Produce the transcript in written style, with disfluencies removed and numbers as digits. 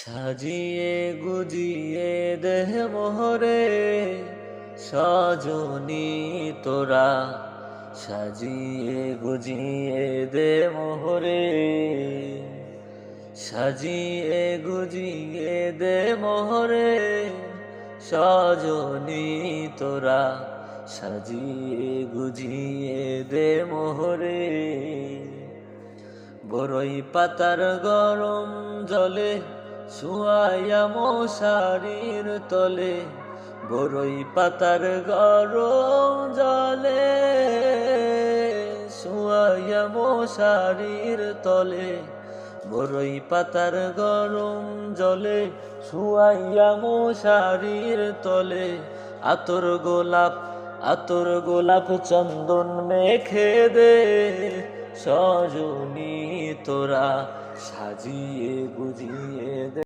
সাজিয়ে গুজিয়ে দেহ মোহরে সজনী তোরা, সাজিয়ে গুজিয়ে দে মোহরে, সাজিয়ে গুজিয়ে দে মোহরে সজনী তোরা, সাজিয়ে গুজিয়ে দে মোহরে। বরই পাতার গরম জলে শুয়াইয়া মশারির তলে, বরই পাতার গরম জলে শুয়াইয়া মশারির তলে, বরই পাতার গরম জলে শুয়াইয়া মশারির তলে। আতর গোলাপ চন্দন মেখে দে সজনী তোরা, সাজিয়ে গুজিয়ে দে।